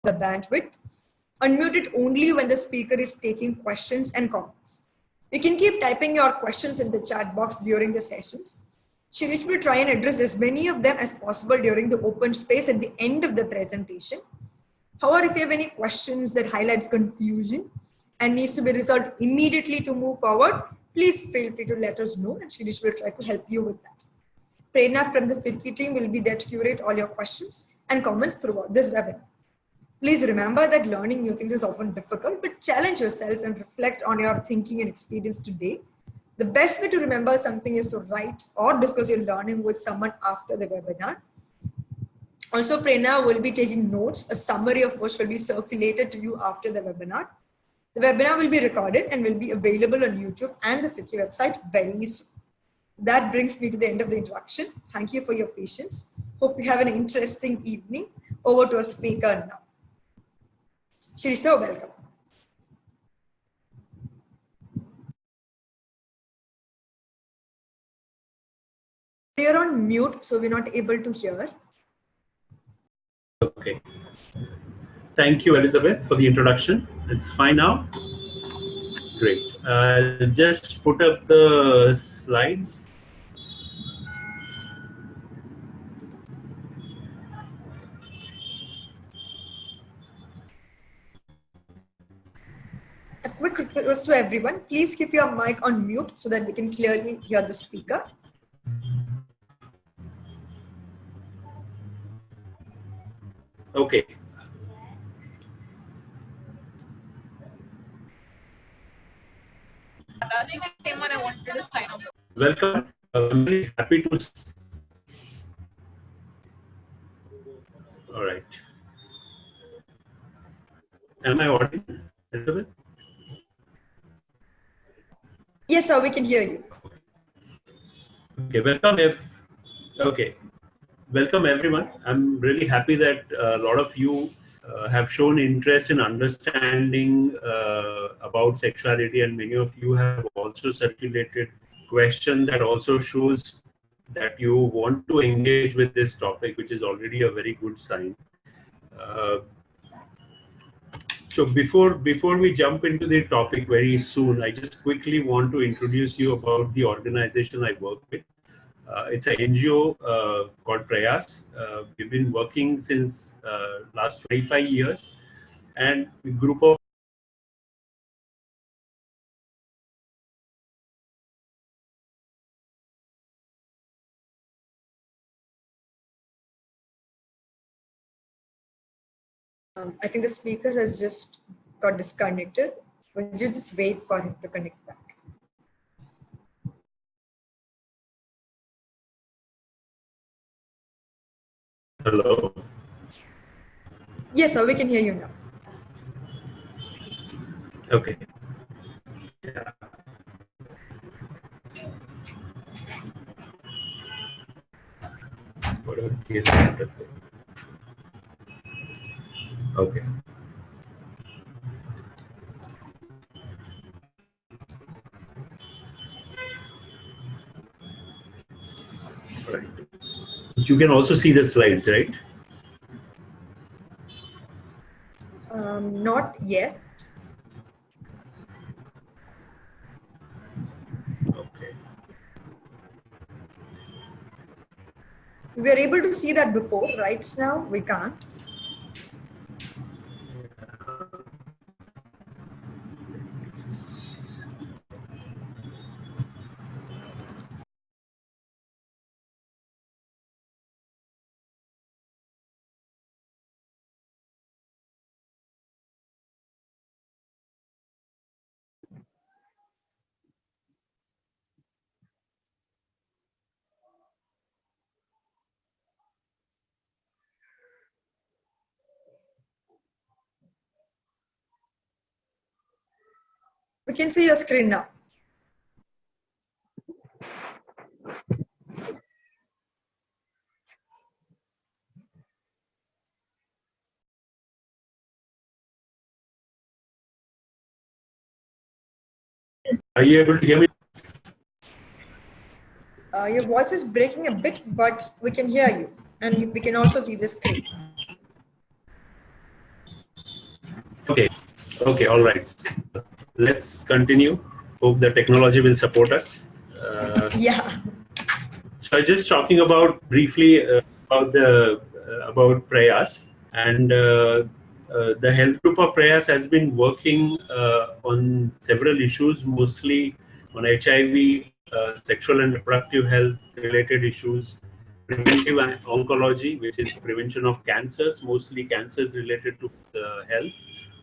the bandwidth. Unmute it only when the speaker is taking questions and comments. You can keep typing your questions in the chat box during the sessions. Shirish will try and address as many of them as possible during the open space at the end of the presentation. However, if you have any questions that highlights confusion and needs to be resolved immediately to move forward, please feel free to let us know and Shirish will try to help you with that. Prerna from the Firki team will be there to curate all your questions and comments throughout this webinar. Please remember that learning new things is often difficult, but challenge yourself and reflect on your thinking and experience today. The best way to remember something is to write or discuss your learning with someone after the webinar. Also, Prerna will be taking notes, a summary of which will be circulated to you after the webinar. The webinar will be recorded and will be available on YouTube and the Firki website very soon. That brings me to the end of the introduction. Thank you for your patience. Hope you have an interesting evening. Over to a speaker now. Shirisa, welcome. You're on mute, so we're not able to hear. Okay. Thank you, Elizabeth, for the introduction. It's fine now. Great. I'll just put up the slides. A quick request to everyone, please keep your mic on mute so that we can clearly hear the speaker. Okay. Welcome. I'm very happy to. All right. Am I audible, Elizabeth? Yes, sir, we can hear you. Okay, welcome everyone. I'm really happy that a lot of you have shown interest in understanding about sexuality, and many of you have also circulated question that also shows that you want to engage with this topic, which is already a very good sign. So before we jump into the topic very soon, I just quickly want to introduce you about the organization I work with. It's an NGO called Prayas. We've been working since last 25 years, and a group of I think the speaker has just got disconnected. We'll just wait for him to connect back. Hello. Yes, sir, we can hear you now. Okay. Yeah. Okay. Right. You can also see the slides, right? Not yet. Okay. We were able to see that before. Right now, we can't. We can see your screen now. Are you able to hear me? Your voice is breaking a bit, but we can hear you, and we can also see the screen. Okay, okay, all right. Let's continue. Hope the technology will support us. Yeah. So I was just talking about briefly about Prayas, and the health group of Prayas has been working on several issues, mostly on HIV, sexual and reproductive health related issues, preventive oncology, which is prevention of cancers, mostly cancers related to health,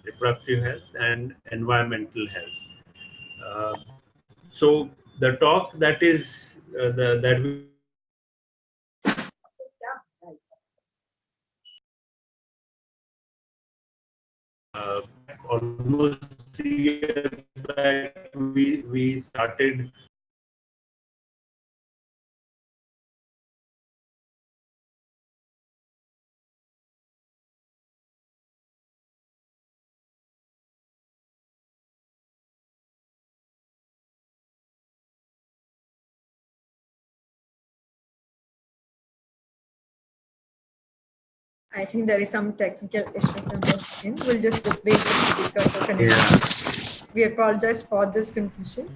reproductive health, and environmental health. Uh, so the talk that is that we almost 3 years back, we started. I think there is some technical issue from the end. We'll just display the speaker for connection. Yeah. We apologize for this confusion.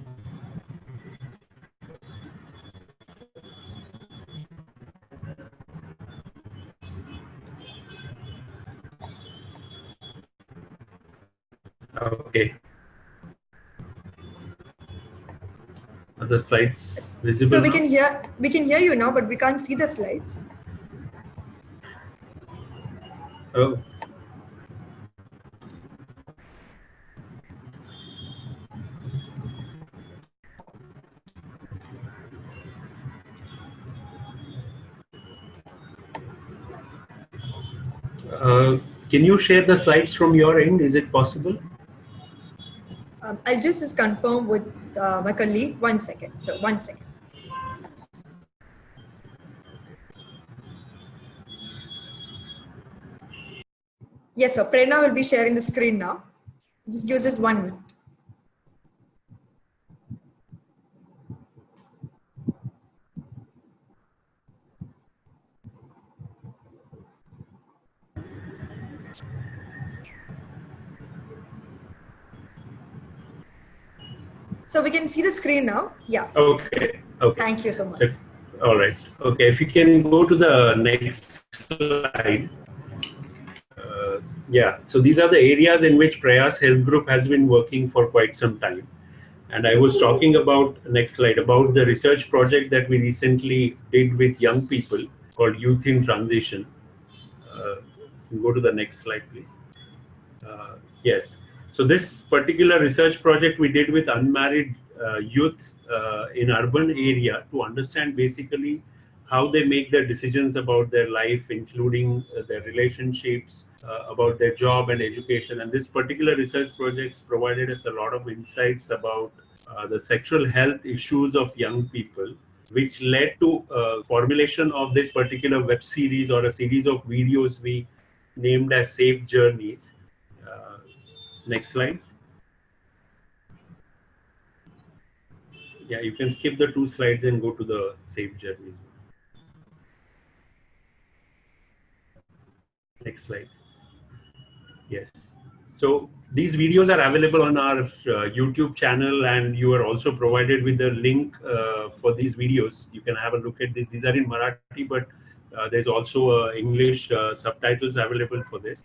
Okay. Are the slides visible? So we can hear you now, but we can't see the slides. Oh. Can you share the slides from your end? Is it possible? I'll just confirm with my colleague. 1 second. So 1 second. Yes, so Prerna will be sharing the screen now. Just give us 1 minute. So we can see the screen now. Yeah. Okay. Okay. Thank you so much. All right. Okay. If you can go to the next slide. Yeah. So these are the areas in which Prayas Health Group has been working for quite some time. And I was talking about, next slide, about the research project that we recently did with young people called Youth in Transition. Go to the next slide, please. Yes. So this particular research project we did with unmarried youth in urban area to understand basically how they make their decisions about their life, including their relationships, about their job and education. And this particular research project provided us a lot of insights about the sexual health issues of young people, which led to formulation of this particular web series or a series of videos we named as Safe Journeys. Next slides. Yeah, you can skip the 2 slides and go to the Safe Journeys. Next slide. Yes. So these videos are available on our YouTube channel, and you are also provided with the link for these videos. You can have a look at this. These are in Marathi, but there's also English subtitles available for this.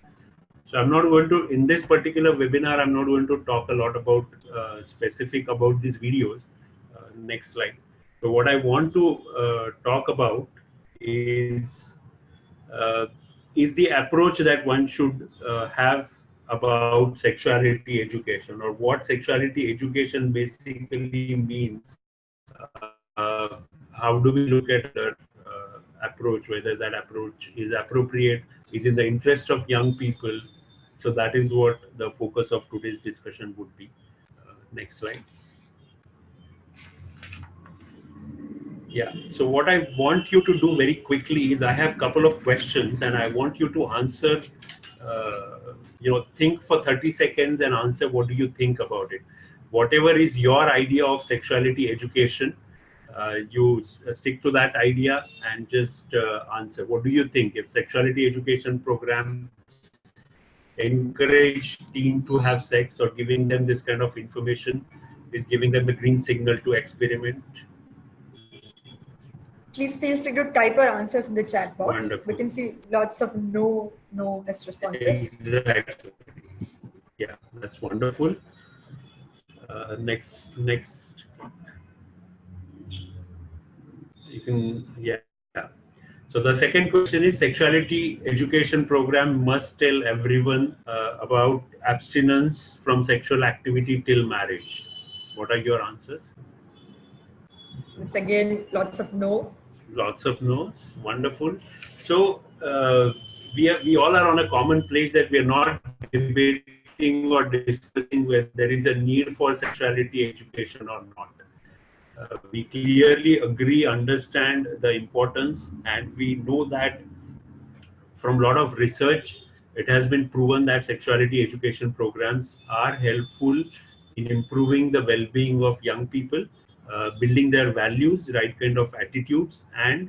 So I'm not going to, in this particular webinar, I'm not going to talk a lot about specific about these videos. Next slide. So what I want to talk about uh, is the approach that one should have about sexuality education, or what sexuality education basically means. How do we look at that approach, whether that approach is appropriate, is in the interest of young people. So that is what the focus of today's discussion would be. Next slide. Yeah. So what I want you to do very quickly is I have a couple of questions and I want you to answer, think for 30 seconds and answer what do you think about it. Whatever is your idea of sexuality education, you stick to that idea and just answer. What do you think if sexuality education program encourage teen to have sex or giving them this kind of information is giving them the green signal to experiment? Please feel free to type your answers in the chat box. We Wonderful. can see lots of no less responses. Exactly. Yeah, that's wonderful. Next, you can, yeah. So the second question is, sexuality education program must tell everyone about abstinence from sexual activity till marriage. What are your answers? It's again lots of no. Lots of no's. Wonderful. So we all are on a common place that we are not debating or discussing whether there is a need for sexuality education or not. We clearly agree, understand the importance, and we know that from a lot of research, it has been proven that sexuality education programs are helpful in improving the well-being of young people, building their values, right kind of attitudes, and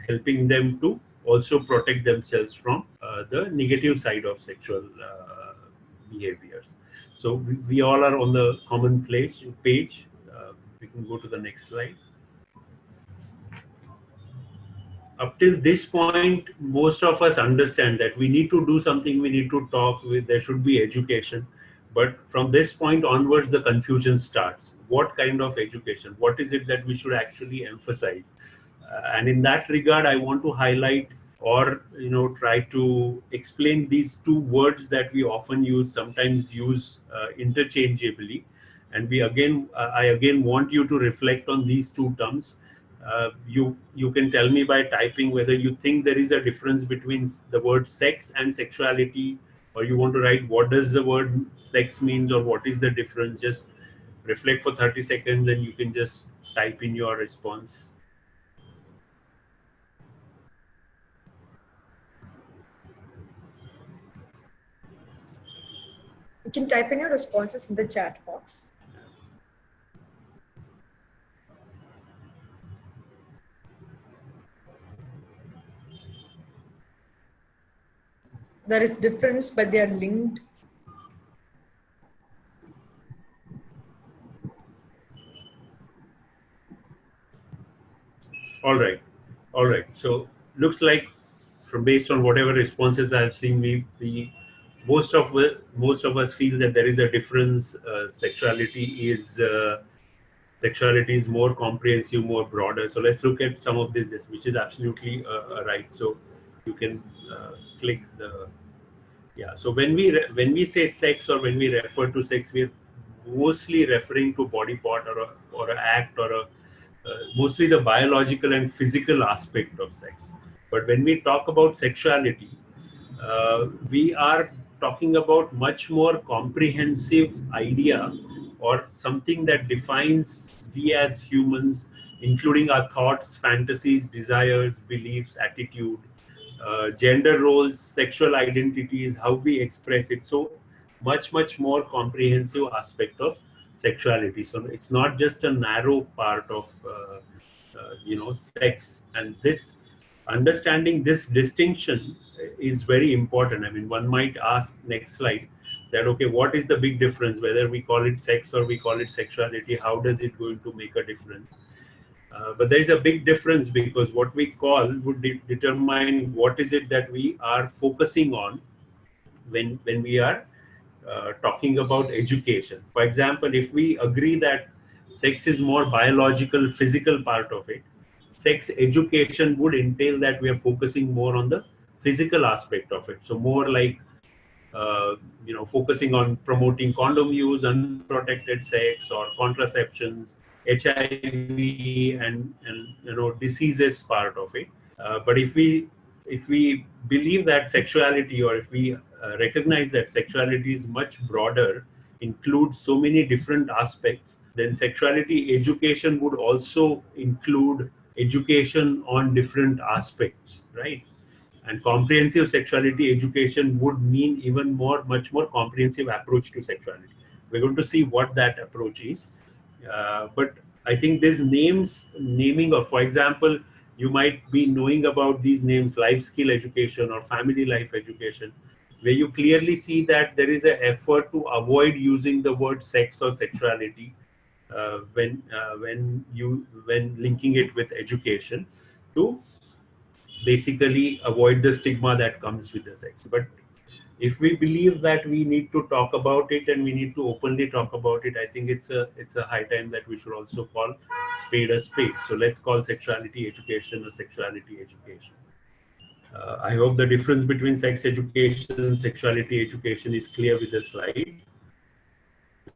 helping them to also protect themselves from the negative side of sexual behaviors. So we all are on the common page. We can go to the next slide. Up till this point, most of us understand that we need to do something, we need to talk with, there should be education. But from this point onwards, the confusion starts. What kind of education? What is it that we should actually emphasize? And in that regard, I want to highlight or try to explain these two words that we often use, sometimes use interchangeably. And I again want you to reflect on these two terms. You can tell me by typing whether you think there is a difference between the word sex and sexuality, or you want to write what does the word sex means, or what is the difference. Just reflect for 30 seconds and you can just type in your response. You can type in your responses in the chat box. There is difference, but they are linked. All right. So looks like, from based on whatever responses I've seen, most of us feel that there is a difference. Sexuality is more comprehensive, more broader. So let's look at some of this, which is absolutely right. So you can click the, yeah. So when we say sex, or when we refer to sex, we're mostly referring to body part, or an act, or mostly the biological and physical aspect of sex. But when we talk about sexuality, we are talking about much more comprehensive idea, or something that defines we as humans, including our thoughts, fantasies, desires, beliefs, attitude, gender roles, sexual identities, how we express it. So much more comprehensive aspect of sexuality. So it's not just a narrow part of sex. And this understanding this distinction is very important. I mean, one might ask, next slide, that okay, what is the big difference whether we call it sex or we call it sexuality? How does it going to make a difference? But there is a big difference, because what we call would determine what is it that we are focusing on when we are talking about education. For example, if we agree that sex is more biological, physical part of it, sex education would entail that we are focusing more on the physical aspect of it. So more like focusing on promoting condom use, unprotected sex, or contraceptions, HIV, and diseases part of it. But if we believe that sexuality, or if we recognize that sexuality is much broader, includes so many different aspects, then sexuality education would also include education on different aspects, right? And comprehensive sexuality education would mean even much more comprehensive approach to sexuality. We're going to see what that approach is. But I think this naming of, for example, you might be knowing about these names: life skill education or family life education. where you clearly see that there is an effort to avoid using the word sex or sexuality when linking it with education, to basically avoid the stigma that comes with the sex. But if we believe that we need to talk about it and we need to openly talk about it, I think it's a high time that we should also call spade a spade. So let's call sexuality education a sexuality education. I hope the difference between sex education, sexuality education is clear with the slide.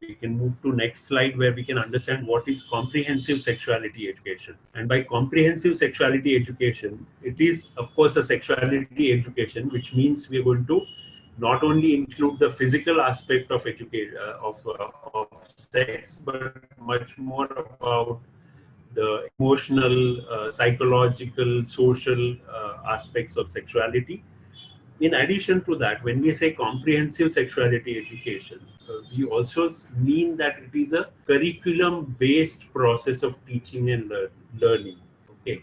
We can move to next slide where we can understand what is comprehensive sexuality education. And by comprehensive sexuality education, it is of course a sexuality education, which means we are going to not only include the physical aspect of education of sex, but much more about the emotional, psychological, social aspects of sexuality. In addition to that, when we say comprehensive sexuality education, we also mean that it is a curriculum based process of teaching and learning. Okay,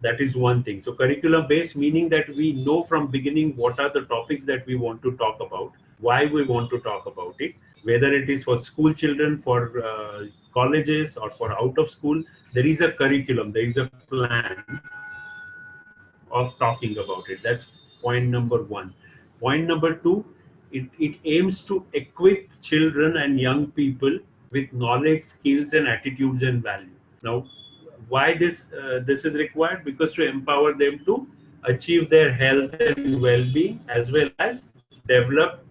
that is one thing. So curriculum based meaning that we know from beginning what are the topics that we want to talk about, why we want to talk about it, whether it is for school children, for colleges, or for out of school. There is a curriculum, there is a plan of talking about it. That's point number one. Point number two, it aims to equip children and young people with knowledge, skills, and attitudes and value. Now, why this is required? Because to empower them to achieve their health and well-being, as well as develop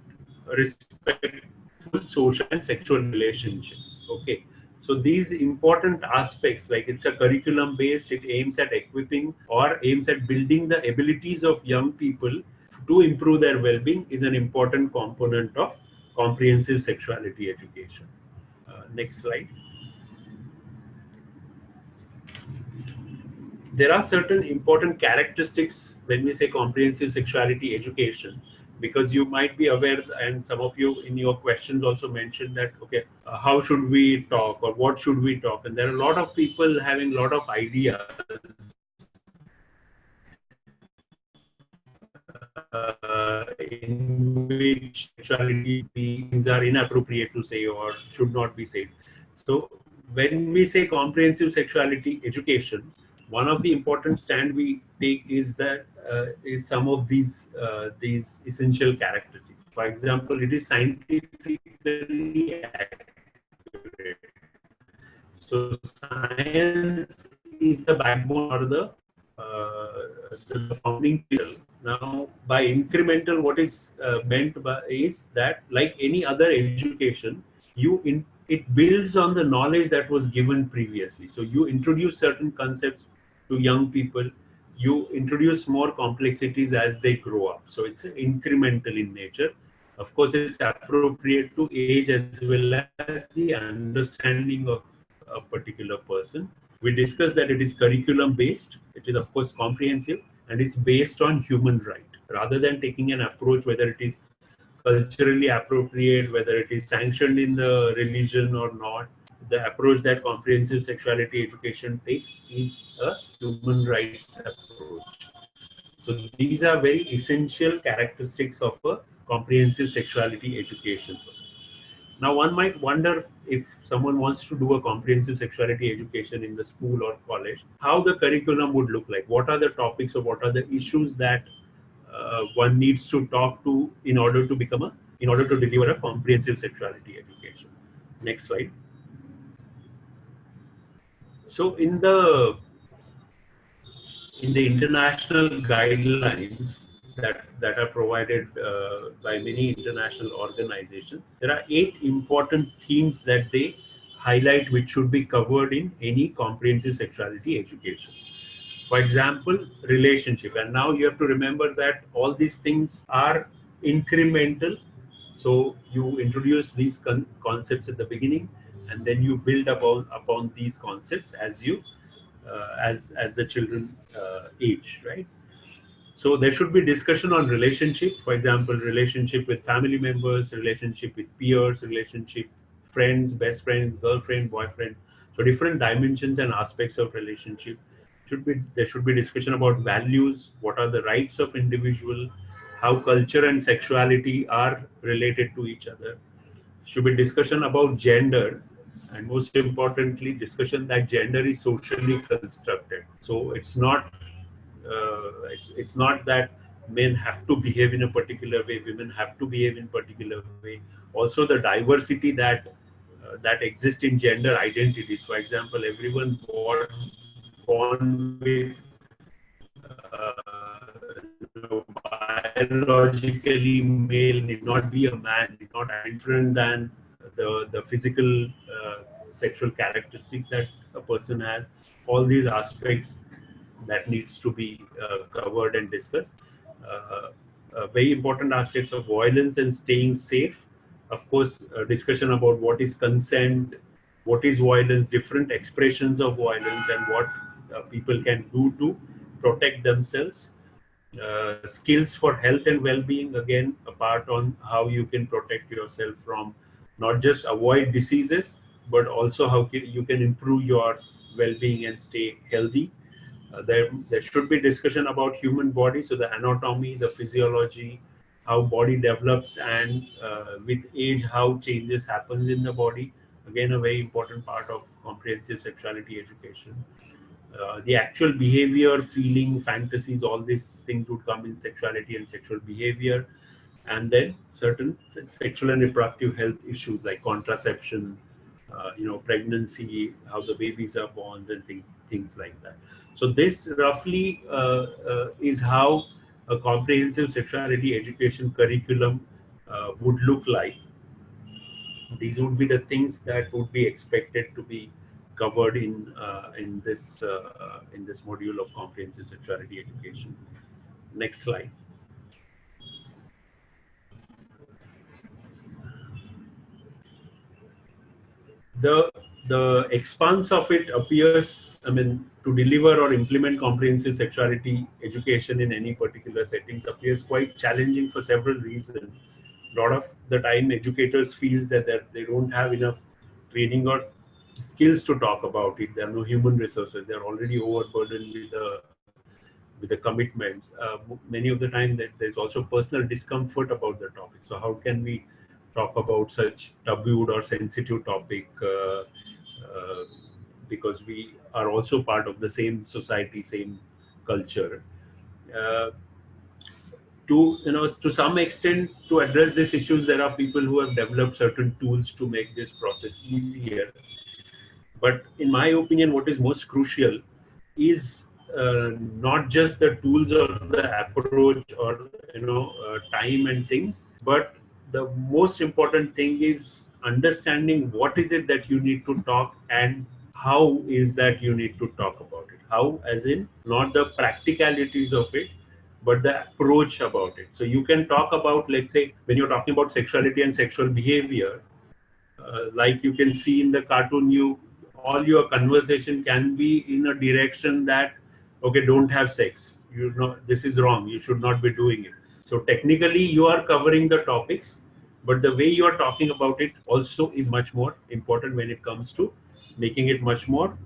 respectful social and sexual relationships. Okay. So these important aspects, like it's a curriculum based, it aims at equipping or aims at building the abilities of young people to improve their well-being, is an important component of comprehensive sexuality education. Next slide. There are certain important characteristics when we say comprehensive sexuality education, because you might be aware, and some of you in your questions also mentioned that, okay, how should we talk or what should we talk? And there are a lot of people having a lot of ideas in which sexuality things are inappropriate to say or should not be said. So when we say comprehensive sexuality education, one of the important stand we take is that is some of these essential characteristics. For example, it is scientifically accurate. So science is the backbone or the founding pillar. Now, by incremental, what is meant by is that, like any other education, it builds on the knowledge that was given previously. So you introduce certain concepts to young people. You introduce more complexities as they grow up. So it's incremental in nature. Of course, it's appropriate to age as well as the understanding of a particular person. We discussed that it is curriculum based. It is of course comprehensive, and it's based on human right, rather than taking an approach whether it is culturally appropriate, whether it is sanctioned in the religion or not. The approach that comprehensive sexuality education takes is a human rights approach. So these are very essential characteristics of a comprehensive sexuality education. Now, one might wonder, if someone wants to do a comprehensive sexuality education in the school or college, how the curriculum would look like. What are the topics or what are the issues that one needs to talk to in order to deliver a comprehensive sexuality education. Next slide. So in the international guidelines that are provided by many international organizations, there are 8 important themes that they highlight which should be covered in any comprehensive sexuality education. For example, relationship. And now you have to remember that all these things are incremental. So you introduce these concepts at the beginning, and then you build upon these concepts as the children age, right? So there should be discussion on relationship. For example, relationship with family members, relationship with peers, relationship, friends, best friends, girlfriend, boyfriend. So different dimensions and aspects of relationship there should be discussion about values. What are the rights of individual? how culture and sexuality are related to each other. Should be discussion about gender, and most importantly, discussion that gender is socially constructed. So it's not that men have to behave in a particular way, women have to behave in particular way. Also, the diversity that exists in gender identities. For example, everyone born with biologically male need not be a man, need not have different than the physical sexual characteristics that a person has. All these aspects that needs to be covered and discussed. Very important aspects of violence and staying safe. Of course, discussion about what is consent, what is violence, different expressions of violence, and what people can do to protect themselves. Skills for health and well-being, again a part on how you can protect yourself from not just avoid diseases, but also how you can improve your well-being and stay healthy. There should be discussion about human body, so the anatomy, the physiology, how body develops, and with age how changes happens in the body. Again, a very important part of comprehensive sexuality education. The actual behavior, feeling, fantasies, all these things would come in sexuality and sexual behavior. And then certain sexual and reproductive health issues like contraception, pregnancy, how the babies are born, and things like that. So this roughly is how a comprehensive sexuality education curriculum would look like. These would be the things that would be expected to be covered in this module of comprehensive sexuality education. Next slide. The expanse of it appears, I mean, to deliver or implement comprehensive sexuality education in any particular settings appears quite challenging for several reasons. A lot of the time, educators feel that they don't have enough training or skills to talk about it. There are no human resources. They're already overburdened with the commitments. Many of the time, that there's also personal discomfort about the topic. So how can we talk about such tabooed or sensitive topic? Because we are also part of the same society, same culture. Uh, to some extent, to address these issues, there are people who have developed certain tools to make this process easier. But in my opinion, what is most crucial is not just the tools or the approach or time and things, but the most important thing is understanding what is it that you need to talk, and how is that you need to talk about it. How, as in not the practicalities of it, but the approach about it. So you can talk about, let's say, when you're talking about sexuality and sexual behavior, like you can see in the cartoon, all your conversation can be in a direction that, okay, don't have sex, this is wrong, you should not be doing it. So technically you are covering the topics, but the way you are talking about it also is much more important when it comes to making it much more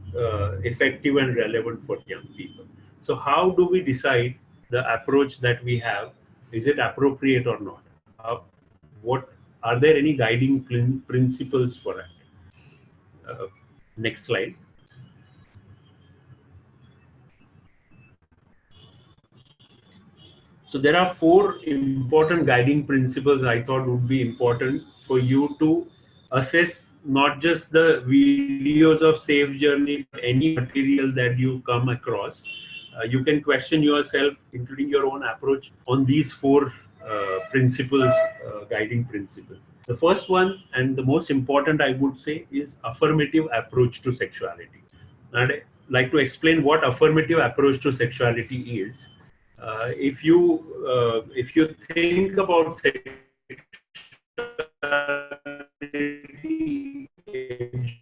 effective and relevant for young people. So how do we decide the approach that we have, is it appropriate or not? What are there any guiding principles for it? Next slide. So there are 4 important guiding principles I thought would be important for you to assess not just the videos of Safe Journey, but any material that you come across. You can question yourself, including your own approach, on these 4 principles, guiding principles. The first one, and the most important, I would say, is affirmative approach to sexuality. And I'd like to explain what affirmative approach to sexuality is. If you think about sexuality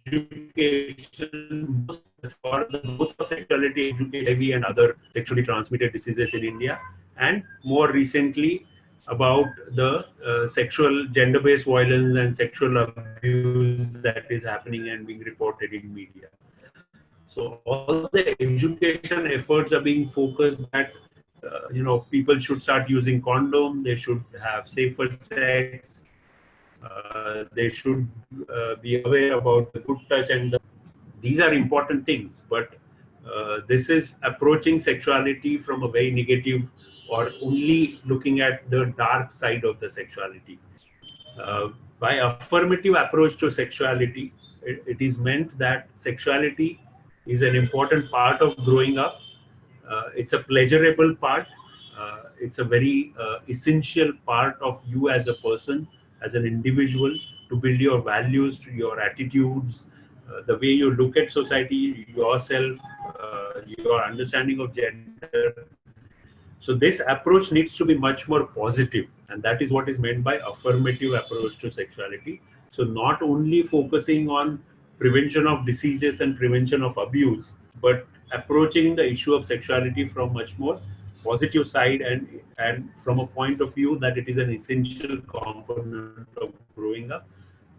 education, most of sexuality education, HIV and other sexually transmitted diseases in India, and more recently about the sexual gender-based violence and sexual abuse that is happening and being reported in media. So all the education efforts are being focused at people should start using condom. They should have safer sex. They should be aware about the good touch, and these are important things. But this is approaching sexuality from a very negative, or only looking at the dark side of the sexuality. By affirmative approach to sexuality, it is meant that sexuality is an important part of growing up. It's a pleasurable part. It's a very essential part of you as a person, as an individual, to build your values, to your attitudes, the way you look at society, yourself, your understanding of gender. So this approach needs to be much more positive, and that is what is meant by affirmative approach to sexuality. So not only focusing on prevention of diseases and prevention of abuse, but approaching the issue of sexuality from much more positive side, and from a point of view that it is an essential component of growing up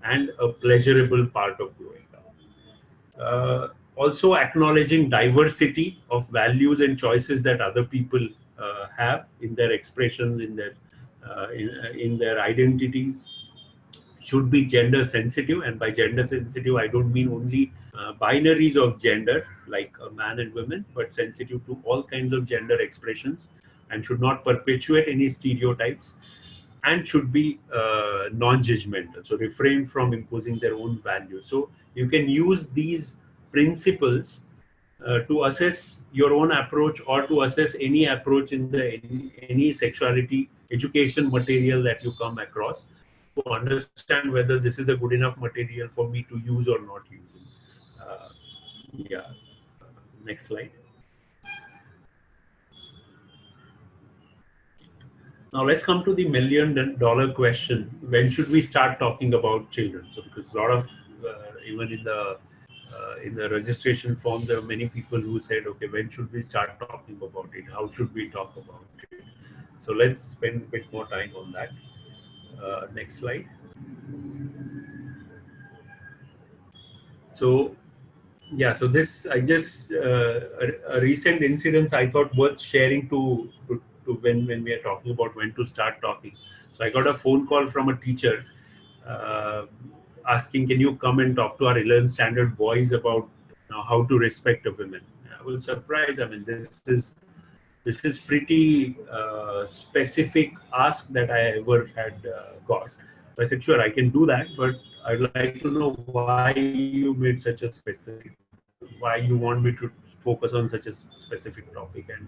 and a pleasurable part of growing up. Also acknowledging diversity of values and choices that other people have in their expressions, in their identities, should be gender sensitive. And by gender sensitive, I don't mean only binaries of gender like man and women, but sensitive to all kinds of gender expressions, and should not perpetuate any stereotypes, and should be non-judgmental, so refrain from imposing their own values. So you can use these principles to assess your own approach, or to assess any approach in any sexuality education material that you come across, to understand whether this is a good enough material for me to use or not use it. Yeah. Next slide. Now let's come to the $1 million question. When should we start talking about children? So because a lot of, even in the registration form, there are many people who said, okay, when should we start talking about it? How should we talk about it? So let's spend a bit more time on that. Next slide. So yeah, so this, I just a recent incident I thought worth sharing to when we are talking about when to start talking. So I got a phone call from a teacher asking, can you come and talk to our 11th standard boys about how to respect a woman? I was surprised. I mean, this is pretty specific ask that I ever had got. So I said, sure, I can do that, but I'd like to know why you made such a specific, why you want me to focus on such a specific topic. And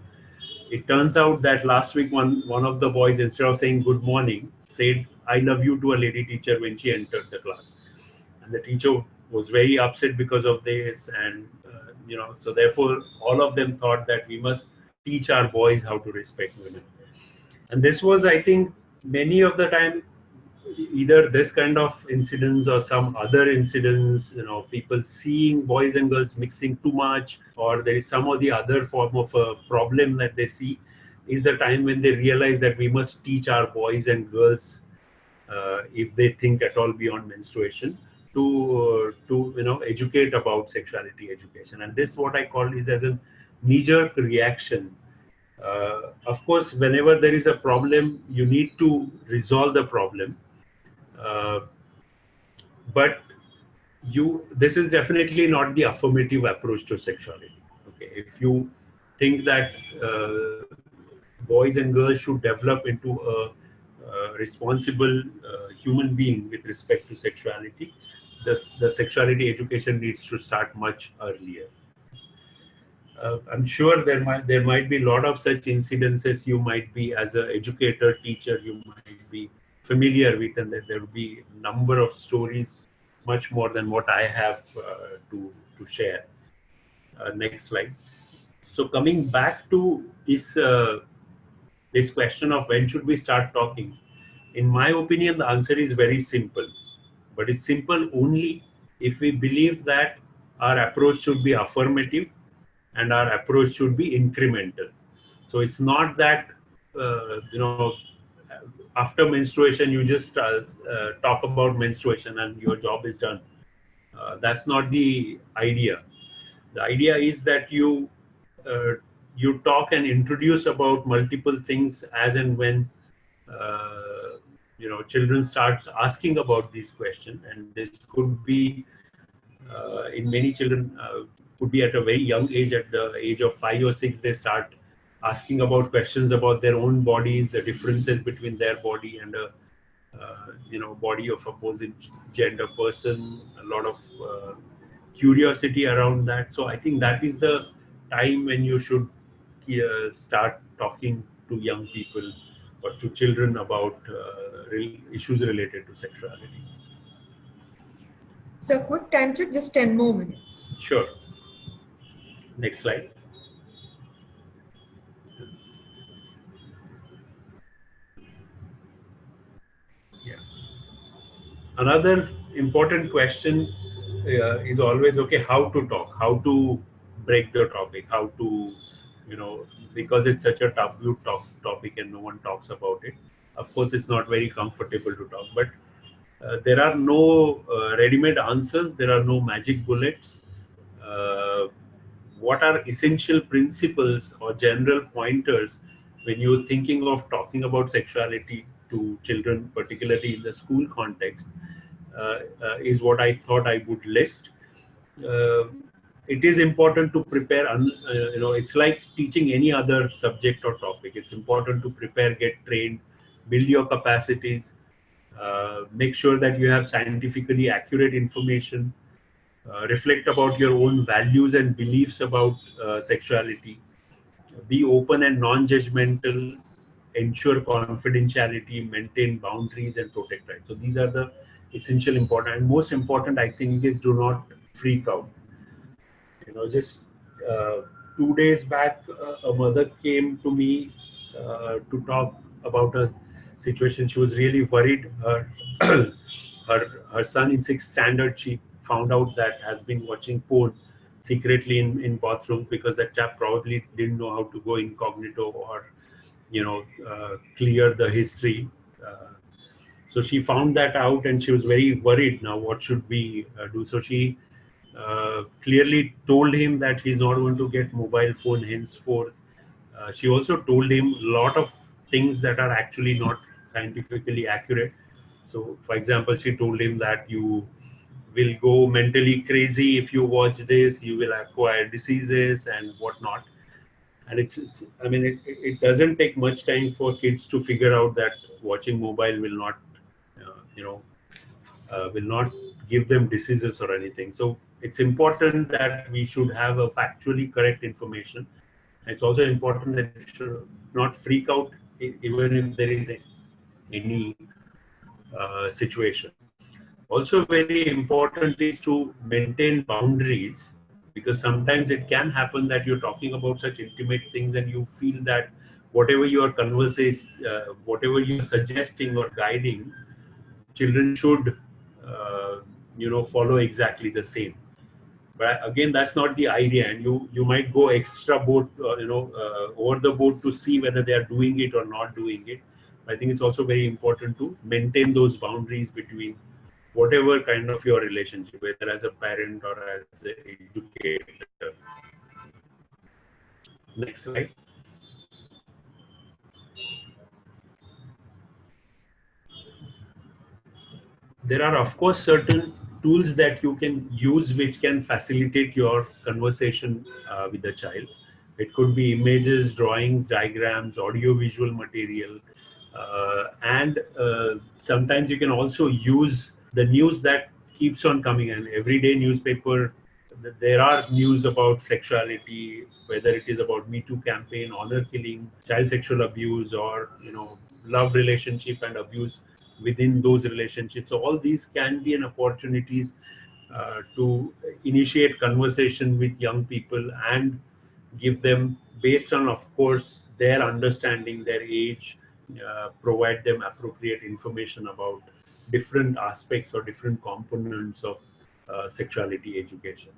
it turns out that last week one of the boys, instead of saying good morning, said I love you to a lady teacher when she entered the class. And the teacher was very upset because of this, and so therefore all of them thought that we must teach our boys how to respect women. And this was, I think, many of the time either this kind of incidents or some other incidents, people seeing boys and girls mixing too much, or there is some or the other form of a problem that they see, is the time when they realize that we must teach our boys and girls, if they think at all beyond menstruation, to educate about sexuality education. And this, what I call, is as a knee-jerk reaction. Of course, whenever there is a problem, you need to resolve the problem. But this is definitely not the affirmative approach to sexuality. Okay, if you think that boys and girls should develop into a responsible human being with respect to sexuality, the sexuality education needs to start much earlier. I'm sure there might be a lot of such incidences you might be, as an educator, teacher, you might be familiar with, and that there will be a number of stories, much more than what I have to share. Next slide. So coming back to this question of when should we start talking, in my opinion, the answer is very simple. But it's simple only if we believe that our approach should be affirmative and our approach should be incremental. So it's not that after menstruation you just talk about menstruation and your job is done. That's not the idea. The idea is that you you talk and introduce about multiple things as and when children starts asking about these questions, and this could be in many children could be at a very young age, at the age of 5 or 6 they start asking about questions about their own bodies, the differences between their body and a body of opposite gender person, a lot of curiosity around that. So I think that is the time when you should start talking to young people or to children about issues related to sexuality. So quick time check, just 10 more minutes. Sure. Next slide. Yeah. Another important question is always, okay, how to talk, how to break the topic, how to, because it's such a taboo topic and no one talks about it. Of course, it's not very comfortable to talk, but there are no ready-made answers. There are no magic bullets. Uh, what are essential principles or general pointers when you're thinking of talking about sexuality to children, particularly in the school context, is what I thought I would list. Uh, it is important to prepare, it's like teaching any other subject or topic. It's important to prepare, get trained, build your capacities, make sure that you have scientifically accurate information, reflect about your own values and beliefs about sexuality, be open and non-judgmental, ensure confidentiality, maintain boundaries, and protect rights. So these are the essential important, and most important I think is do not freak out. Just 2 days back, a mother came to me to talk about a situation. She was really worried. Her son in 6th standard, she found out that has been watching porn secretly in bathrooms, because that chap probably didn't know how to go incognito or clear the history. So she found that out and she was very worried. Now what should we do? So she clearly told him that he's not going to get mobile phone henceforth. She also told him a lot of things that are actually not scientifically accurate. So for example, she told him that you will go mentally crazy if you watch this, you will acquire diseases and whatnot. And I mean, it doesn't take much time for kids to figure out that watching mobile will not you know will not give them diseases or anything. So it's important that we should have a factually correct information. It's also important that we should not freak out even if there is any situation. Also very important is to maintain boundaries, because sometimes it can happen that you're talking about such intimate things and you feel that whatever your conversation, whatever you're suggesting or guiding, children should follow exactly the same. But again, that's not the idea, and you might go extra board, over the board to see whether they are doing it or not doing it. I think it's also very important to maintain those boundaries between whatever kind of your relationship, whether as a parent or as an educator. Next slide. There are, of course, certain tools that you can use which can facilitate your conversation with the child. It could be images, drawings, diagrams, audio-visual material, and sometimes you can also use the news that keeps on coming in. Everyday newspaper, there are news about sexuality, whether it is about Me Too campaign, honor killing, child sexual abuse, or love relationship and abuse within those relationships. So all these can be an opportunities to initiate conversation with young people and give them, based on, of course, their understanding, their age, provide them appropriate information about different aspects or different components of sexuality education.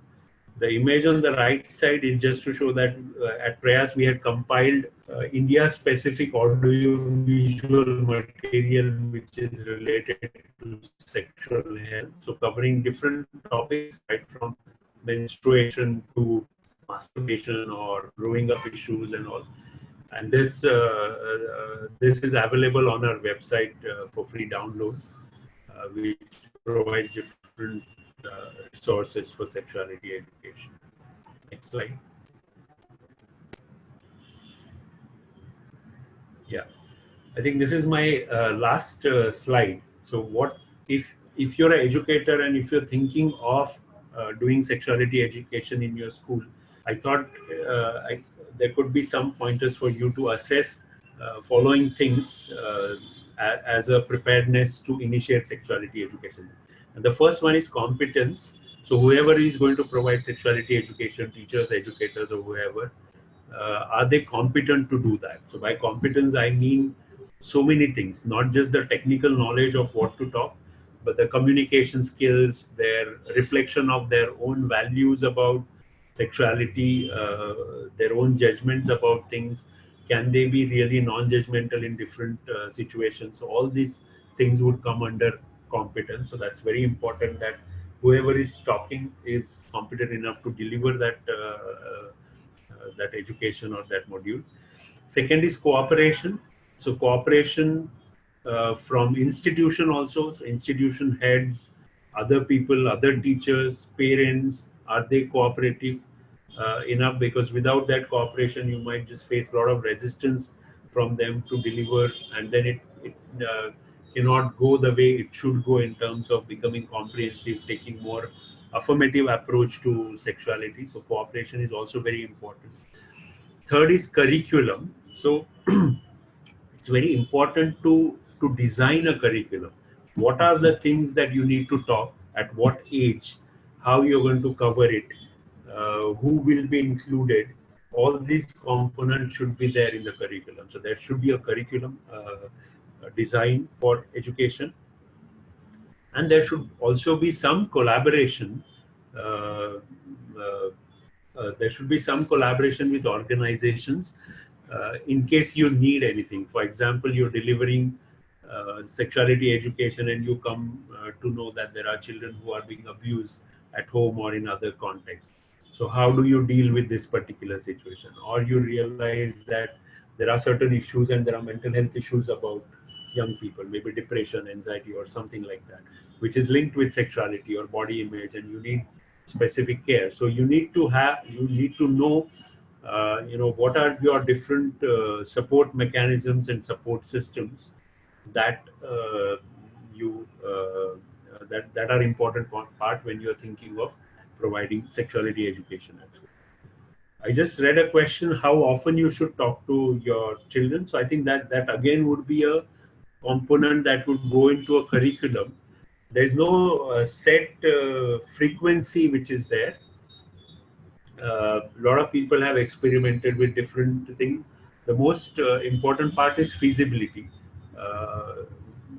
The image on the right side is just to show that at Prayas we had compiled India-specific audio-visual material which is related to sexual health. So covering different topics, right from menstruation to masturbation or growing up issues and all. And this is available on our website for free download, which provides different resources for sexuality education. Next slide. Yeah, I think this is my last slide. So what if you're an educator and if you're thinking of doing sexuality education in your school, I thought there could be some pointers for you to assess following things as a preparedness to initiate sexuality education. And the first one is competence. So whoever is going to provide sexuality education, teachers, educators, or whoever, are they competent to do that? So by competence, I mean so many things, not just the technical knowledge of what to talk, but the communication skills, their reflection of their own values about sexuality, their own judgments about things. Can they be really non-judgmental in different situations? So all these things would come under competence. So that's very important that whoever is talking is competent enough to deliver that education or that module. Second is cooperation. So cooperation from institution also, so institution heads, other people, other teachers, parents, are they cooperative enough? Because without that cooperation, you might just face a lot of resistance from them to deliver, and then it cannot go the way it should go in terms of becoming comprehensive, taking more affirmative approach to sexuality. So cooperation is also very important. Third is curriculum. So it's very important to design a curriculum. What are the things that you need to talk at what age, how you're going to cover it, who will be included. All these components should be there in the curriculum. So there should be a curriculum design for education, and there should also be some collaboration. Uh, uh, there should be some collaboration with organizations in case you need anything. For example, you're delivering sexuality education and you come to know that there are children who are being abused at home or in other contexts. So how do you deal with this particular situation? Or you realize that there are certain issues and there are mental health issues about young people, maybe depression, anxiety, or something like that, which is linked with sexuality or body image, and you need specific care. So you need to know what are your different support mechanisms and support systems that you that are important part when you're thinking of providing sexuality education at school. I just read a question, how often you should talk to your children. So I think that again would be a component that would go into a curriculum. There's no set frequency which is there. A lot of people have experimented with different things. The most important part is feasibility. Uh,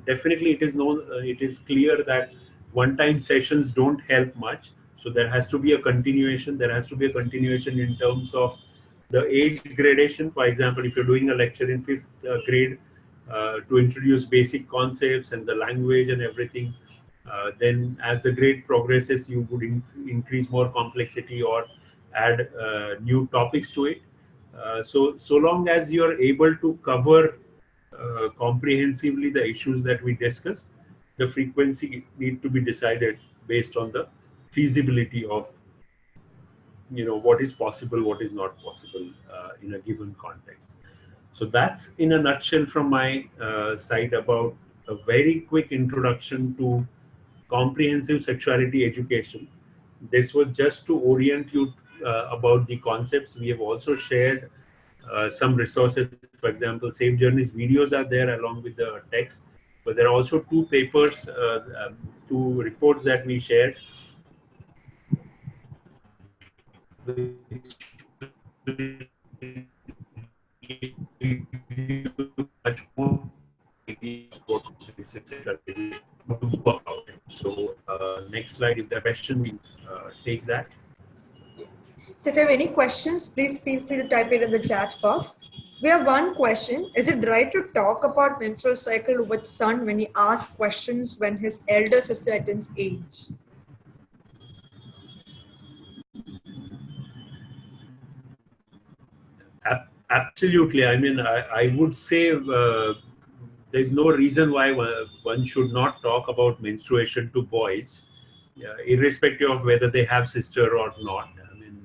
Definitely, it is clear that one-time sessions don't help much. So there has to be a continuation. There has to be a continuation in terms of the age gradation. For example, if you're doing a lecture in fifth grade to introduce basic concepts and the language and everything, then as the grade progresses, you would increase more complexity or add new topics to it. So long as you're able to cover comprehensively the issues that we discussed, the frequency need to be decided based on the feasibility of what is possible, what is not possible in a given context. So that's in a nutshell from my side about a very quick introduction to comprehensive sexuality education. This was just to orient you about the concepts. We have also shared some resources. For example, Safe Journeys videos are there along with the text, but there are also two papers, two reports that we shared, which much more idea about how to go about it. So next slide, if there are questions, we take that. So if you have any questions, please feel free to type it in the chat box. We have one question. Is it right to talk about menstrual cycle with son when he asks questions when his elder sister attends age? Absolutely. I mean, I would say there's no reason why one should not talk about menstruation to boys, irrespective of whether they have sister or not. I mean,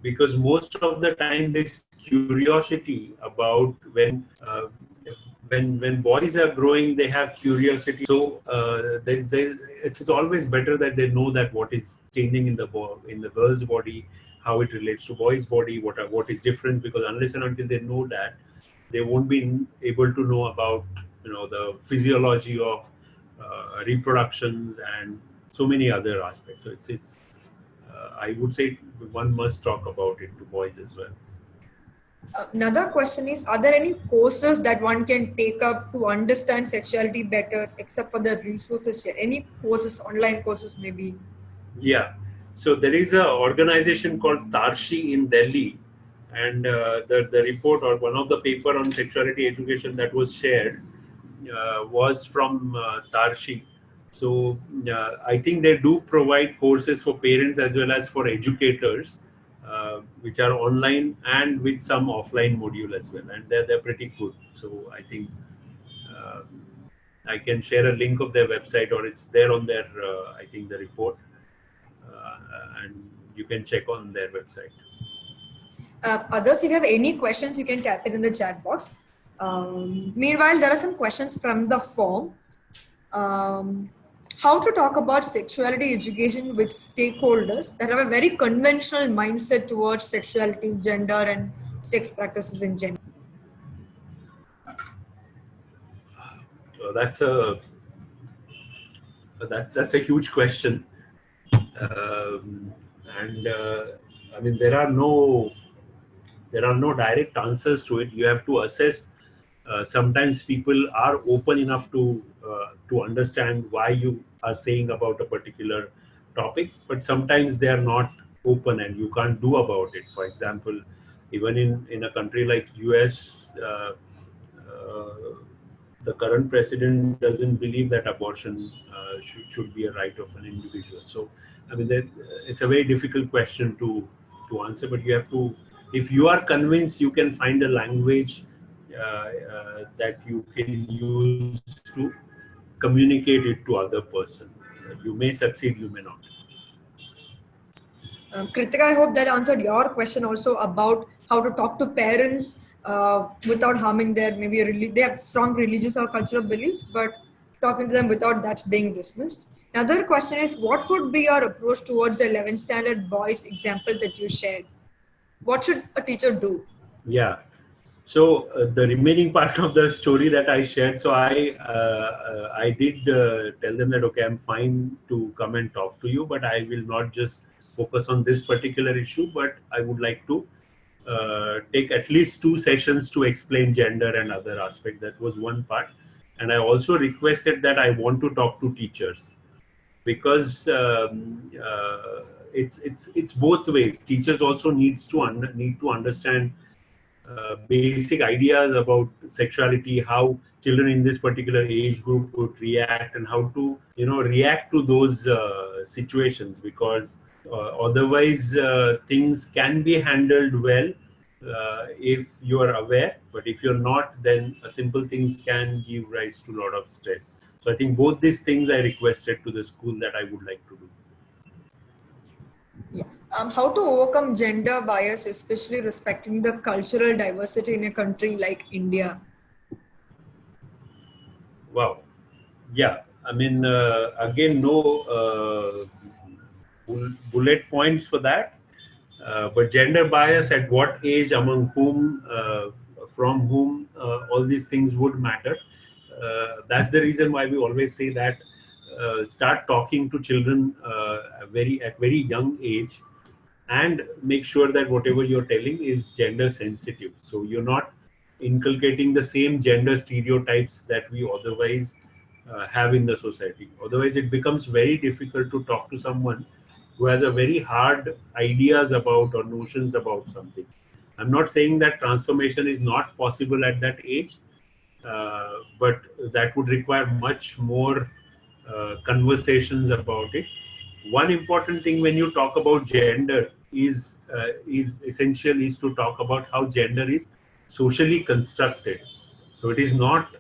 because most of the time this curiosity about when boys are growing, they have curiosity. So it's always better that they know that what is changing in the girl's body, how it relates to boy's body, what is different. Because unless and until they know that, they won't be able to know about the physiology of reproduction and so many other aspects. So it's I would say one must talk about it to boys as well. Another question is, are there any courses that one can take up to understand sexuality better, except for the resources here? Any courses, online courses maybe? Yeah. So there is a organization called Tarshi in Delhi, and the report or one of the paper on sexuality education that was shared was from Tarshi. So I think they do provide courses for parents as well as for educators, which are online and with some offline module as well, and they're pretty good. So I think uh, I can share a link of their website, or it's there on their I think the report, and you can check on their website. Others, if you have any questions, you can type it in the chat box. Meanwhile, there are some questions from the form. How to talk about sexuality education with stakeholders that have a very conventional mindset towards sexuality, gender, and sex practices in general? That's that's a huge question, um, and I mean there are no direct answers to it. You have to assess. Sometimes people are open enough to understand why you are saying about a particular topic, but sometimes they are not open, and you can't do about it. For example, even in a country like US, uh, the current president doesn't believe that abortion should be a right of an individual. So, I mean, it's a very difficult question to answer. But you have to, if you are convinced, you can find a language that you can use to communicate it to other person. You may succeed, you may not. Kritika, I hope that answered your question also about how to talk to parents without harming their they have strong religious or cultural beliefs, but talking to them without that being dismissed. Another question is, what would be your approach towards the 11th standard boys example that you shared? What should a teacher do? Yeah. So the remaining part of the story that I shared, so I did tell them that okay, I'm fine to come and talk to you, but I will not just focus on this particular issue, but I would like to take at least 2 sessions to explain gender and other aspects. That was one part, and I also requested that I want to talk to teachers because it's both ways. Teachers also need to understand basic ideas about sexuality, how children in this particular age group would react, and how to react to those situations. Because otherwise, things can be handled well if you are aware, but if you're not, then simple things can give rise to a lot of stress. So I think both these things I requested to the school that I would like to do. Yeah. How to overcome gender bias, especially respecting the cultural diversity in a country like India? Wow. Yeah. I mean, again, no bullet points for that. But gender bias at what age, among whom, from whom, all these things would matter. That's the reason why we always say that start talking to children at very young age, and make sure that whatever you're telling is gender sensitive. So you're not inculcating the same gender stereotypes that we otherwise have in the society. Otherwise, it becomes very difficult to talk to someone who has a very hard ideas about or notions about something. I'm not saying that transformation is not possible at that age, but that would require much more conversations about it. One important thing when you talk about gender is essential is to talk about how gender is socially constructed. So it is not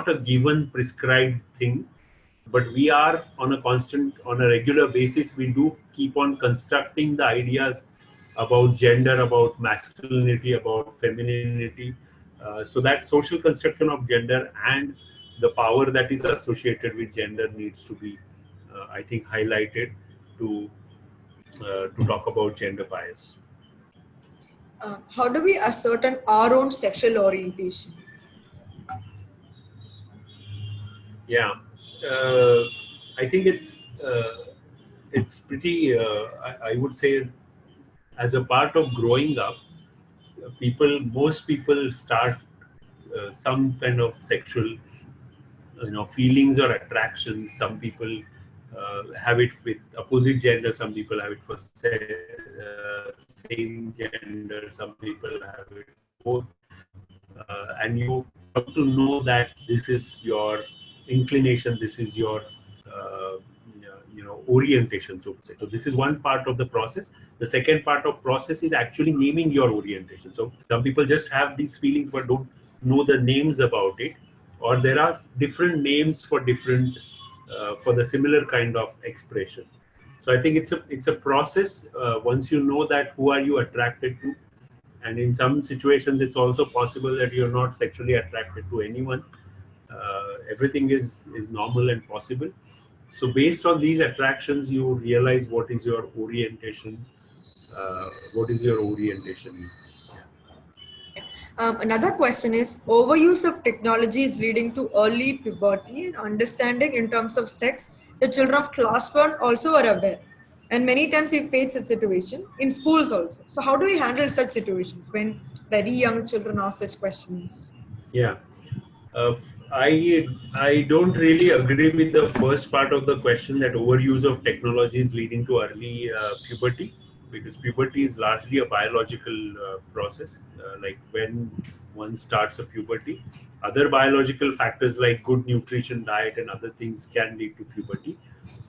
a given prescribed thing, but we are on a regular basis, we do keep on constructing the ideas about gender, about masculinity, about femininity. So that social construction of gender and the power that is associated with gender needs to be, I think, highlighted to talk about gender bias. How do we ascertain our own sexual orientation? Yeah, I think it's pretty. I would say, as a part of growing up, most people start some kind of sexual, feelings or attractions. Some people have it with opposite gender. Some people have it for same gender. Some people have it both. And you come to know that this is your inclination, this is your uh, orientation, so to say. So this is one part of the process. The second part of process is actually naming your orientation. So some people just have these feelings but don't know the names about it, or there are different names for different for the similar kind of expression. So I think it's a process. Once you know that, who are you attracted to, and in some situations it's also possible that you're not sexually attracted to anyone. Everything is normal and possible. So based on these attractions, you realize what is your orientation is. Another question is, overuse of technology is leading to early puberty and understanding in terms of sex. The children of class 1 also are aware. And many times we face such situation in schools also. So how do we handle such situations when very young children ask such questions? Yeah. Uh, I don't really agree with the first part of the question, that overuse of technology is leading to early puberty, because puberty is largely a biological process. Like when one starts a puberty, other biological factors like good nutrition, diet, and other things can lead to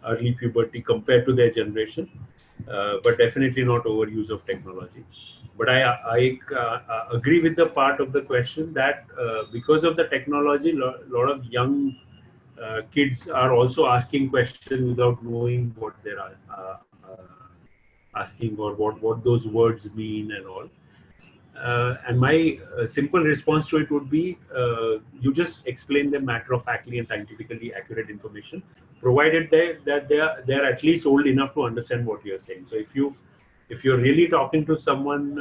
early puberty compared to their generation, but definitely not overuse of technology. But I agree with the part of the question that because of the technology, lot of young kids are also asking questions without knowing what they're asking, or what those words mean and all. And my simple response to it would be, you just explain them matter of factly and scientifically accurate information, provided that they are at least old enough to understand what you're saying. So if you're really talking to someone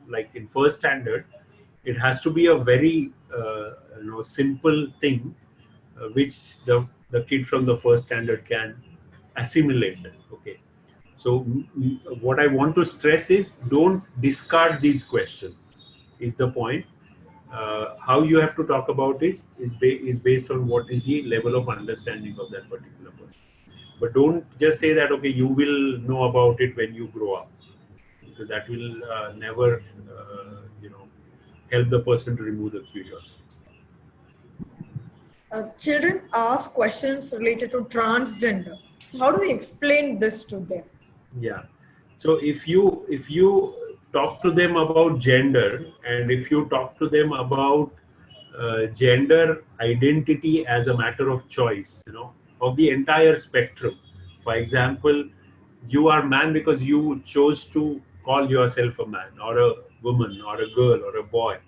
like in first standard, it has to be a very simple thing, which the kid from the first standard can assimilate. Okay. So what I want to stress is, don't discard these questions, is the point. How you have to talk about is based on what is the level of understanding of that particular person. But don't just say that, okay, you will know about it when you grow up, because that will never, help the person to remove the curiosity. Children ask questions related to transgender. So how do we explain this to them? Yeah. So if you talk to them about gender, and if you talk to them about gender identity as a matter of choice, of the entire spectrum. For example, you are man because you chose to call yourself a man, or a woman, or a girl, or a boy.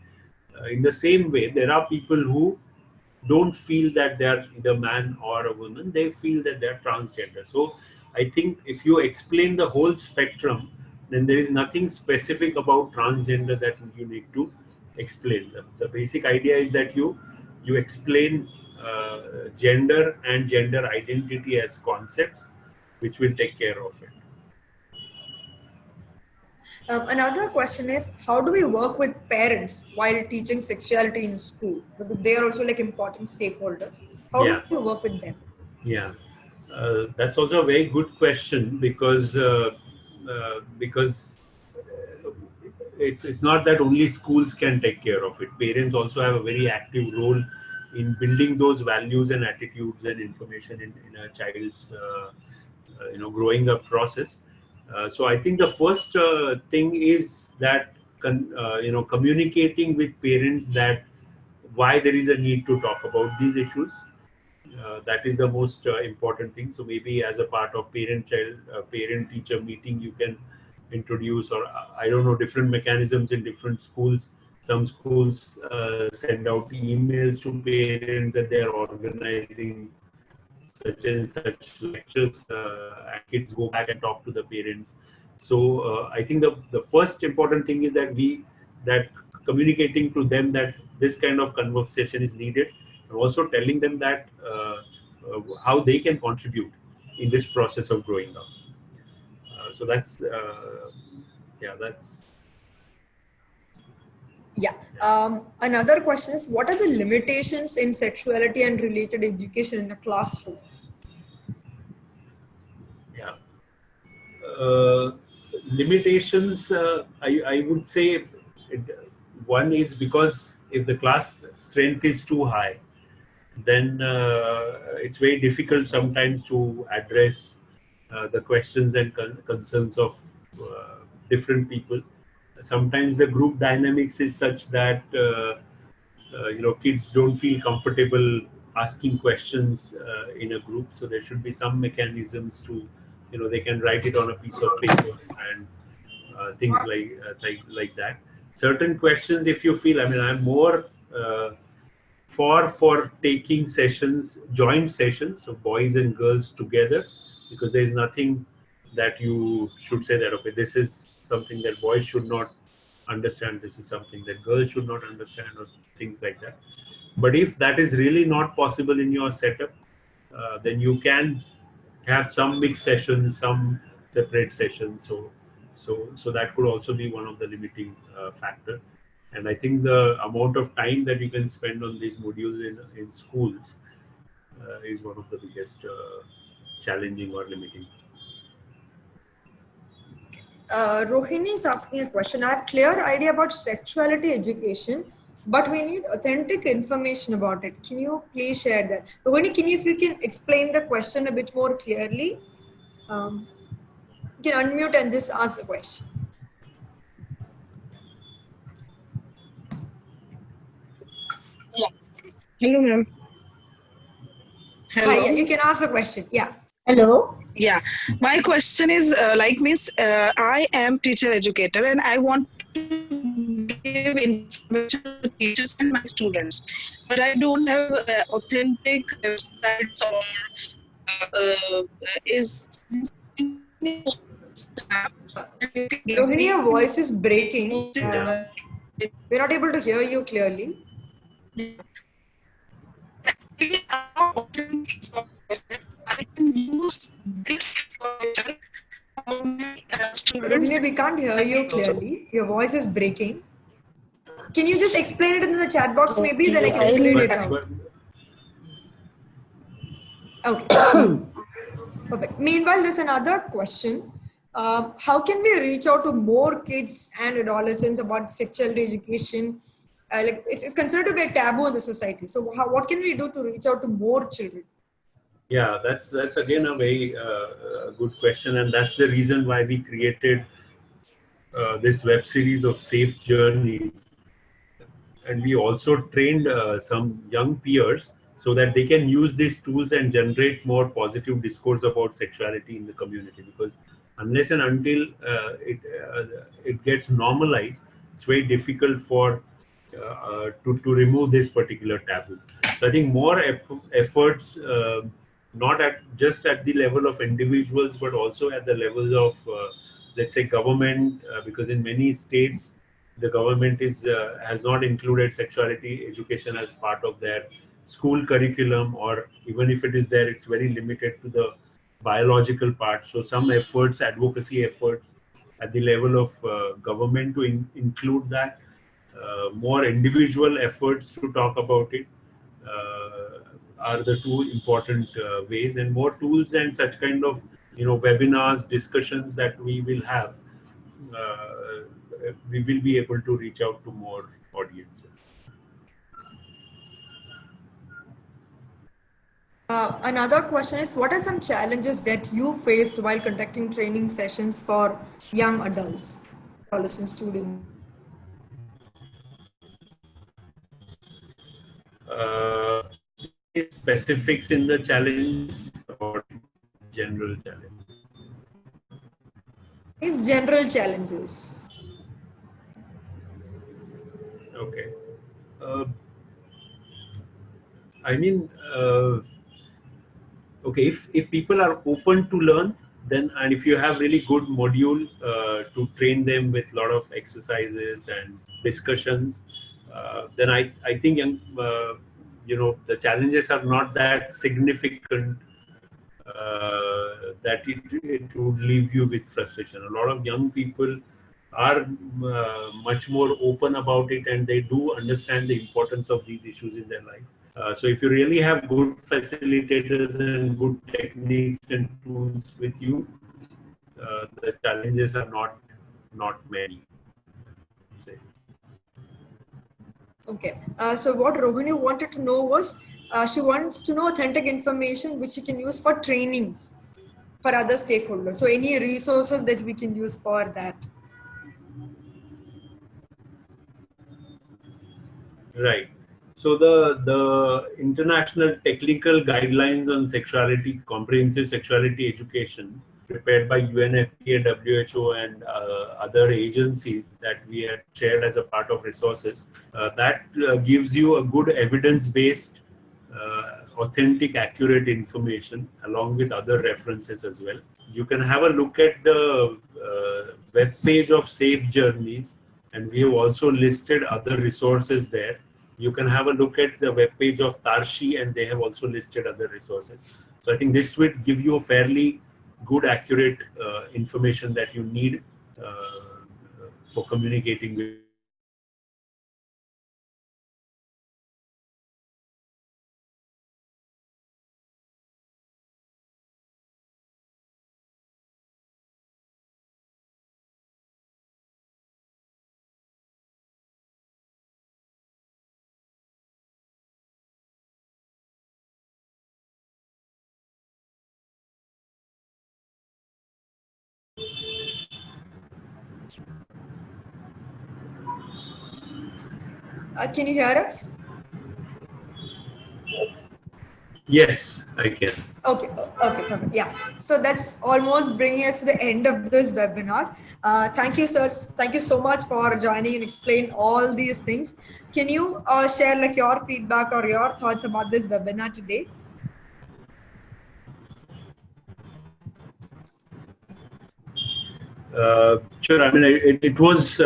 In the same way, there are people who don't feel that they are either man or a woman, they feel that they are transgender. So I think if you explain the whole spectrum, then there is nothing specific about transgender that you need to explain. The basic idea is that you explain gender and gender identity as concepts, which will take care of it. Another question is, how do we work with parents while teaching sexuality in school? Because they are also like important stakeholders. How do Yeah. we work with them? Yeah, that's also a very good question, because it's not that only schools can take care of it. Parents also have a very active role in building those values and attitudes and information in a child's growing up process. So I think the first thing is that communicating with parents that why there is a need to talk about these issues. That is the most important thing. So maybe as a part of parent teacher meeting, you can introduce, or I don't know, different mechanisms in different schools. Some schools send out emails to parents that they are organizing such and such lectures, and kids go back and talk to the parents. So I think the first important thing is that communicating to them that this kind of conversation is needed, and also telling them that how they can contribute in this process of growing up. So that's yeah, that's Yeah. Another question is, what are the limitations in sexuality and related education in the classroom? yeah. Uh, Limitations, I would say it, one is because if the class strength is too high, then it's very difficult sometimes to address the questions and concerns of different people. Sometimes the group dynamics is such that kids don't feel comfortable asking questions in a group, so there should be some mechanisms to, they can write it on a piece of paper and things like that. Certain questions, if you feel, I mean, I'm more for taking sessions, joint sessions, so boys and girls together, because there is nothing that you should say that, okay, this is something that boys should not understand, this is something that girls should not understand, or things like that. But if that is really not possible in your setup, then you can have some mixed sessions, some separate sessions. So that could also be one of the limiting factor. And I think the amount of time that you can spend on these modules in schools is one of the biggest challenging or limiting. Rohini is asking a question. I have clear idea about sexuality education, but we need authentic information about it. Can you please share that? Rohini, if you can explain the question a bit more clearly, you can unmute and just ask the question. Yeah. Hello, ma'am. Hello. Hi, yeah, you can ask the question. Yeah. Hello. Yeah. My question is I am teacher educator and I want to give information to teachers and my students, but I don't have authentic websites or is Rohini, your voice is breaking. Yeah. We're not able to hear you clearly. I can use this information for my students. Rohini, we can't hear you clearly. Your voice is breaking. Can you just explain it in the chat box maybe? Then I can explain it out. Okay. Perfect. Meanwhile, there's another question. How can we reach out to more kids and adolescents about sexuality education? Like it's considered to be a taboo in the society. So what can we do to reach out to more children? Yeah, that's again a very good question, and that's the reason why we created this web series of safe journeys. And we also trained some young peers so that they can use these tools and generate more positive discourse about sexuality in the community, because unless and until it gets normalized, it's very difficult for to remove this particular taboo. So I think more efforts, not at just at the level of individuals, but also at the level of let's say government, because in many states the government has not included sexuality education as part of their school curriculum, or even if it is there, it's very limited to the biological part. So some efforts, advocacy efforts at the level of government to include that, more individual efforts to talk about it are the two important ways, and more tools and such kind of webinars, discussions that we will have, we will be able to reach out to more audiences. Another question is, what are some challenges that you faced while conducting training sessions for young adults, adolescent students? Specifics in the challenges or general challenge? Is general challenges. Okay. Uh, I mean, uh, okay, if people are open to learn, then and if you have really good module to train them with a lot of exercises and discussions, then I think the challenges are not that significant that it would leave you with frustration. A lot of young people are much more open about it, and they do understand the importance of these issues in their life. So if you really have good facilitators and good techniques and tools with you, the challenges are not many. Say. Okay. So what Rohini wanted to know was, she wants to know authentic information which she can use for trainings for other stakeholders. So any resources that we can use for that. Right. So the international technical guidelines on sexuality, comprehensive sexuality education, prepared by UNFPA, WHO, and other agencies that we had shared as a part of resources, that gives you a good evidence-based, authentic, accurate information along with other references as well. You can have a look at the web page of Safe Journeys, and we have also listed other resources there. You can have a look at the web page of Tarshi, and they have also listed other resources. So I think this would give you a fairly good, accurate information that you need for communicating with. Can you hear us? Yes, I can. Okay, okay, perfect. Yeah. So that's almost bringing us to the end of this webinar. Thank you, sirs. Thank you so much for joining and explain all these things. Can you share like your feedback or your thoughts about this webinar today? Sure. I mean, it was.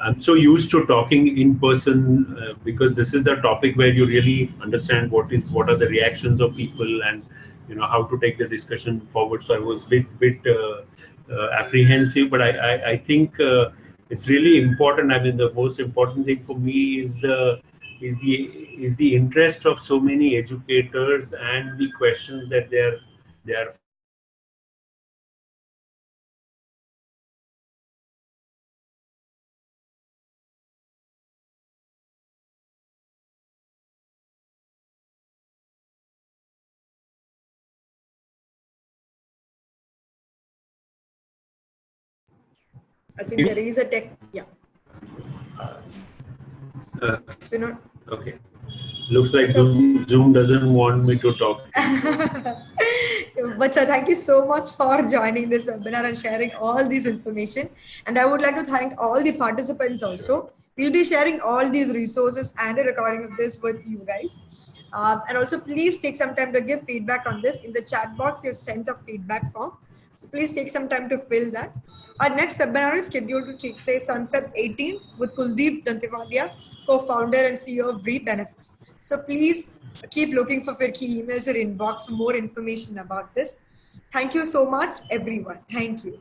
I'm so used to talking in person because this is the topic where you really understand what are the reactions of people, and how to take the discussion forward. So I was bit apprehensive, but I think it's really important. I mean, the most important thing for me is the interest of so many educators and the questions that they are I think there is a tech. Yeah. uh, It's been on. okay. Looks like So, Zoom doesn't want me to talk. but sir, thank you so much for joining this webinar and sharing all this information. And I would like to thank all the participants also. We'll be sharing all these resources and a recording of this with you guys. And also, please take some time to give feedback on this. In the chat box, you've sent a feedback form. So please take some time to fill that. Our next webinar is scheduled to take place on Feb 18th with Kuldeep Dantiwadia, co-founder and CEO of Re Benefits. So please keep looking for key emails or inbox for more information about this. Thank you so much, everyone. Thank you.